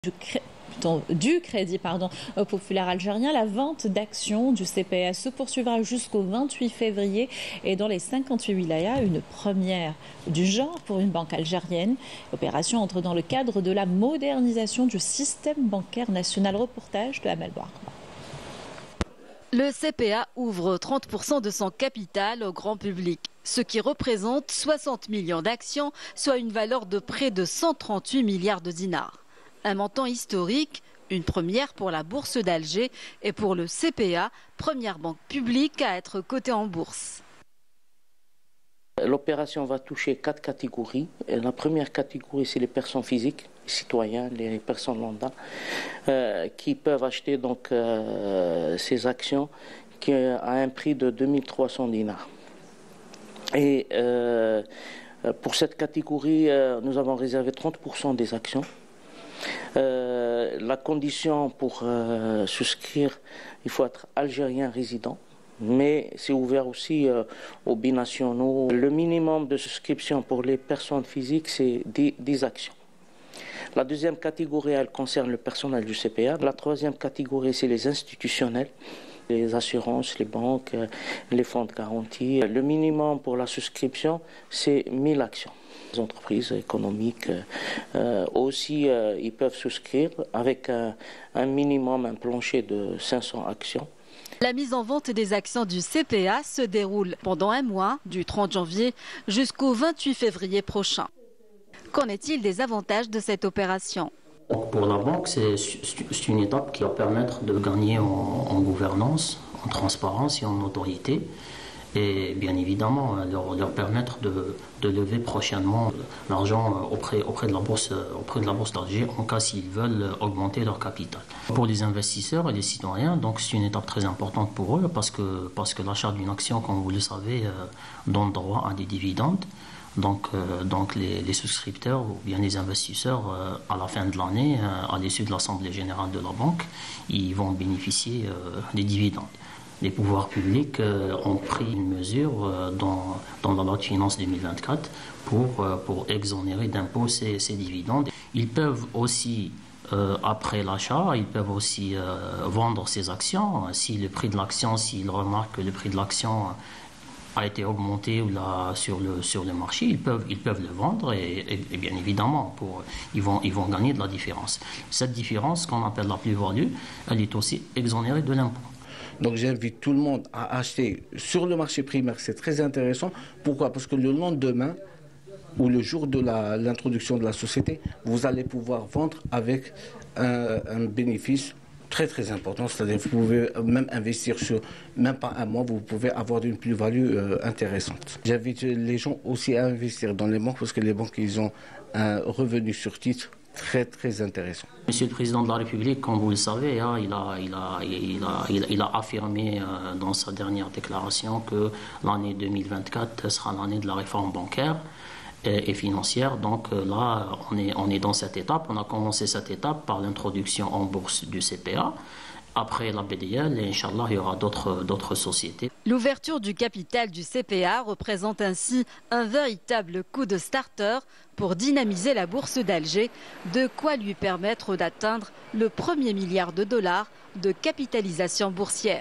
du crédit populaire algérien. La vente d'actions du CPA se poursuivra jusqu'au 28 février et dans les 58 wilayas, une première du genre pour une banque algérienne. L'opération entre dans le cadre de la modernisation du système bancaire national. Reportage de Amel Bouark. Le CPA ouvre 30% de son capital au grand public, ce qui représente 60 millions d'actions, soit une valeur de près de 138 milliards de dinars. Un montant historique, une première pour la bourse d'Alger et pour le CPA, première banque publique à être cotée en bourse. L'opération va toucher 4 catégories. La première catégorie, c'est les personnes physiques, les citoyens, les personnes lambda, qui peuvent acheter donc ces actions à un prix de 2300 dinars. Et pour cette catégorie, nous avons réservé 30% des actions. La condition pour souscrire, il faut être algérien résident, mais c'est ouvert aussi aux binationaux. Le minimum de souscription pour les personnes physiques, c'est 10 actions. La deuxième catégorie, elle concerne le personnel du CPA. La troisième catégorie, c'est les institutionnels, les assurances, les banques, les fonds de garantie. Le minimum pour la souscription, c'est 1000 actions. Les entreprises économiques aussi, ils peuvent souscrire avec un minimum, un plancher de 500 actions. La mise en vente des actions du CPA se déroule pendant un mois, du 30 janvier jusqu'au 28 février prochain. Qu'en est-il des avantages de cette opération ? Pour la banque, c'est une étape qui va permettre de gagner en gouvernance, en transparence et en autorité. Et bien évidemment, leur permettre de lever prochainement l'argent auprès de la bourse d'Alger en cas s'ils veulent augmenter leur capital. Pour les investisseurs et les citoyens, donc c'est une étape très importante pour eux parce que l'achat d'une action, comme vous le savez, donne droit à des dividendes. Donc les souscripteurs ou bien les investisseurs, à la fin de l'année, à l'issue de l'Assemblée générale de la banque, ils vont bénéficier des dividendes. Les pouvoirs publics ont pris une mesure dans la loi de finances 2024 pour exonérer d'impôts ces dividendes. Ils peuvent aussi, après l'achat, ils peuvent aussi vendre ces actions. Si le prix de l'action, s'ils remarquent que le prix de l'action a été augmenté sur le marché, ils peuvent le vendre et bien évidemment, ils vont gagner de la différence. Cette différence, qu'on appelle la plus-value, elle est aussi exonérée de l'impôt. Donc j'invite tout le monde à acheter sur le marché primaire, c'est très intéressant. Pourquoi ? Parce que le lendemain, ou le jour de l'introduction de la société, vous allez pouvoir vendre avec un bénéfice très très important. C'est-à-dire que vous pouvez même investir sur même pas un mois, vous pouvez avoir une plus-value intéressante. J'invite les gens aussi à investir dans les banques parce que les banques, ils ont un revenu sur titre très très intéressant. Monsieur le Président de la République, comme vous le savez, il a affirmé dans sa dernière déclaration que l'année 2024 sera l'année de la réforme bancaire et financière. Donc là, on est dans cette étape. On a commencé cette étape par l'introduction en bourse du CPA. Après la BDL, et Inch'Allah, il y aura d'autres sociétés. L'ouverture du capital du CPA représente ainsi un véritable coup de starter pour dynamiser la bourse d'Alger, de quoi lui permettre d'atteindre le 1er milliard de dollars de capitalisation boursière.